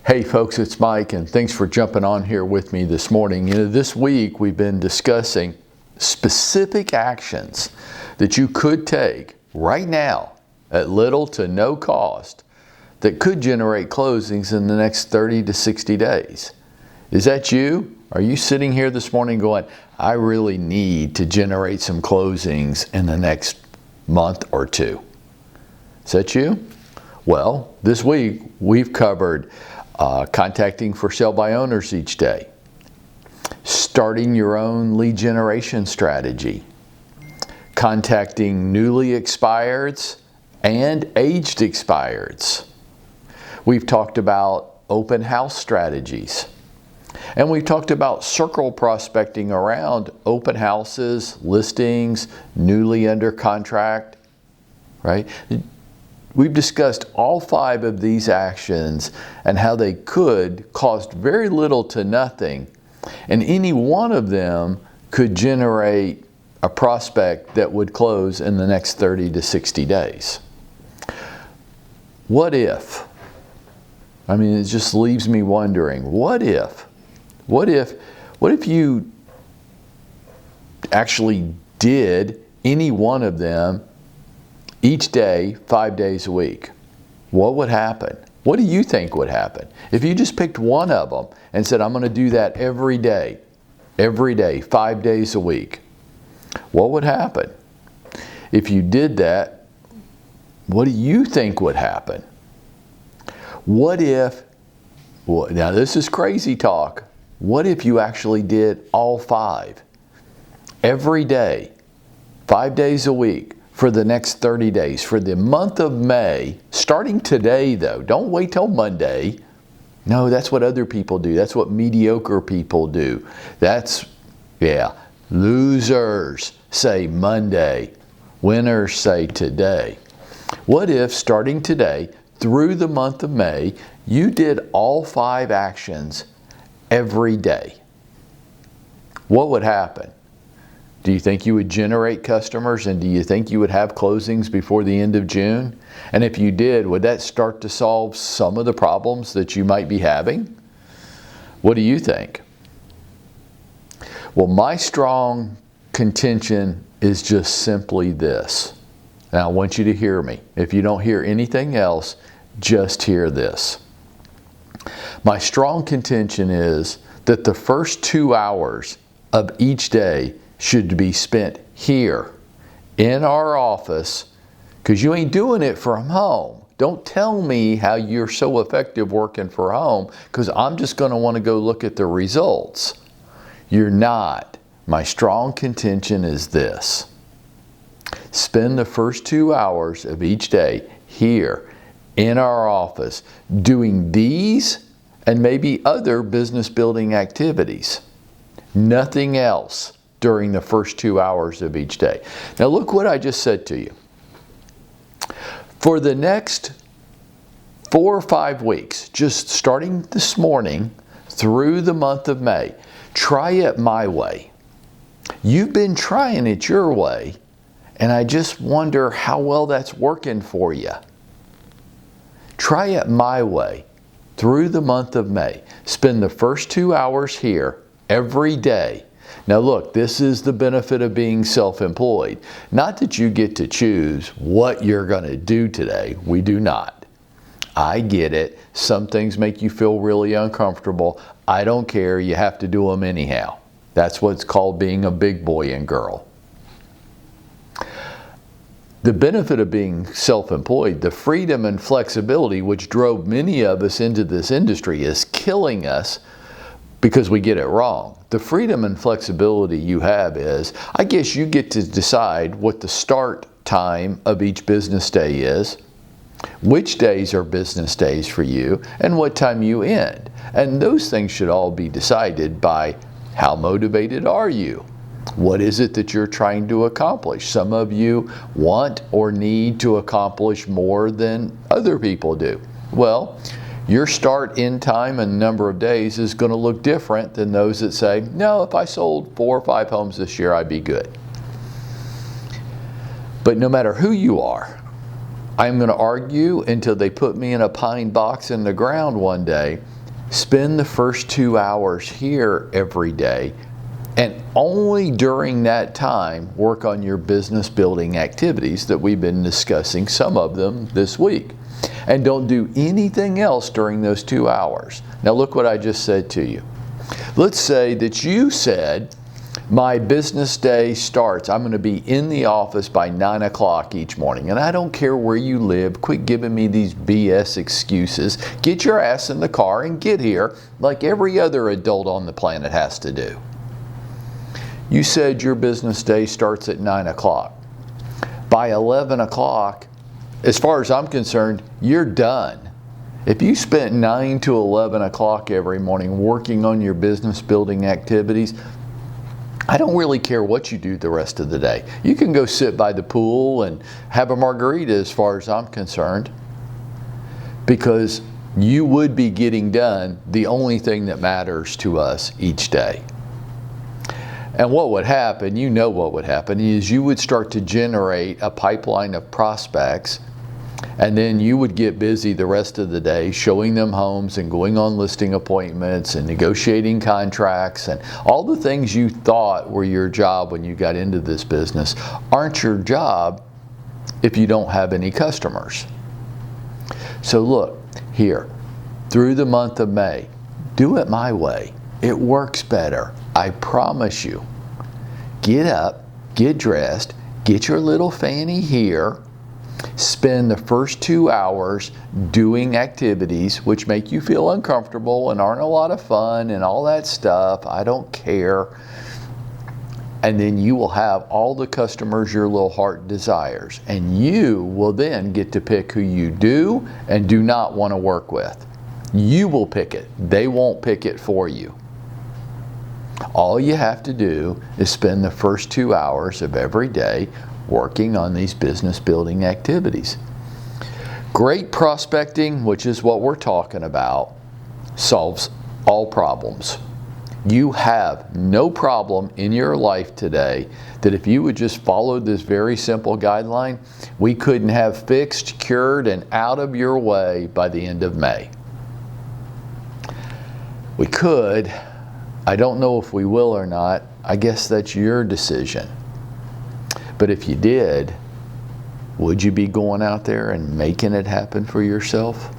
Hey folks, it's Mike, and thanks for jumping on here with me this morning. This week we've been discussing specific actions that you could take right now at little to no cost that could generate closings in the next 30 to 60 days. Is that you? Are you sitting here this morning going, I really need to generate some closings in the next month or two? Is that you? Well, this week we've covered contacting for sale by owners each day, starting your own lead generation strategy, contacting newly expireds and aged expireds. We've talked about open house strategies, and we've talked about circle prospecting around open houses, listings, newly under contract, right? We've discussed all 5 of these actions and how they could cost very little to nothing, and any one of them could generate a prospect that would close in the next 30 to 60 days. What if? I mean, it just leaves me wondering, what if you actually did any one of them each day, 5 days a week? What would happen? What do you think would happen? If you just picked one of them and said, I'm going to do that every day, 5 days a week, what would happen? If you did that, what do you think would happen? What if, now this is crazy talk, what if you actually did all 5 every day, 5 days a week, for the next 30 days, for the month of May, starting today though, don't wait till Monday. No, that's what other people do. That's what mediocre people do. Losers say Monday, winners say today. What if starting today through the month of May, you did all 5 actions every day? What would happen? Do you think you would generate customers, and do you think you would have closings before the end of June? And if you did, would that start to solve some of the problems that you might be having? What do you think? Well, my strong contention is just simply this. Now, I want you to hear me. If you don't hear anything else, just hear this. My strong contention is that the first 2 hours of each day should be spent here in our office, because you ain't doing it from home. Don't tell me how you're so effective working from home, because I'm just going to want to go look at the results. You're not. My strong contention is this. Spend the first 2 hours of each day here in our office doing these and maybe other business building activities. Nothing else during the first 2 hours of each day. Now look what I just said to you. For the next 4 or 5 weeks, just starting this morning through the month of May, try it my way. You've been trying it your way, and I just wonder how well that's working for you. Try it my way through the month of May. Spend the first 2 hours here every day. Now look, this is the benefit of being self-employed. Not that you get to choose what you're going to do today. We do not. I get it. Some things make you feel really uncomfortable. I don't care. You have to do them anyhow. That's what's called being a big boy and girl. The benefit of being self-employed, the freedom and flexibility which drove many of us into this industry, is killing us because we get it wrong. The freedom and flexibility you have is, I guess you get to decide what the start time of each business day is, which days are business days for you, and what time you end. And those things should all be decided by how motivated are you? What is it that you're trying to accomplish? Some of you want or need to accomplish more than other people do. Well, your start in time and number of days is going to look different than those that say, no, if I sold 4 or 5 homes this year, I'd be good. But no matter who you are, I'm going to argue until they put me in a pine box in the ground one day Spend the first 2 hours here every day, and only during that time work on your business building activities that we've been discussing, some of them this week. And don't do anything else during those 2 hours. Now look what I just said to you. Let's say that you said, my business day starts, I'm going to be in the office by 9 o'clock each morning. And I don't care where you live. Quit giving me these BS excuses. Get your ass in the car and get here like every other adult on the planet has to do. You said your business day starts at 9 o'clock. By 11 o'clock, as far as I'm concerned, you're done. If you spent 9 to 11 o'clock every morning working on your business building activities, I don't really care what you do the rest of the day. You can go sit by the pool and have a margarita as far as I'm concerned, because you would be getting done the only thing that matters to us each day. And what would happen, you know what would happen, is you would start to generate a pipeline of prospects, and then you would get busy the rest of the day showing them homes and going on listing appointments and negotiating contracts, and all the things you thought were your job when you got into this business aren't your job if you don't have any customers. So look, here, through the month of May, do it my way. It works better, I promise you. Get up, get dressed, get your little fanny here, spend the first 2 hours doing activities which make you feel uncomfortable and aren't a lot of fun and all that stuff. I don't care. And then you will have all the customers your little heart desires. And you will then get to pick who you do and do not want to work with. You will pick it. They won't pick it for you. All you have to do is spend the first 2 hours of every day working on these business building activities. Great prospecting, which is what we're talking about, solves all problems. You have no problem in your life today that if you would just follow this very simple guideline, we couldn't have fixed, cured, and out of your way by the end of May. We could. I don't know if we will or not. I guess that's your decision. But if you did, would you be going out there and making it happen for yourself?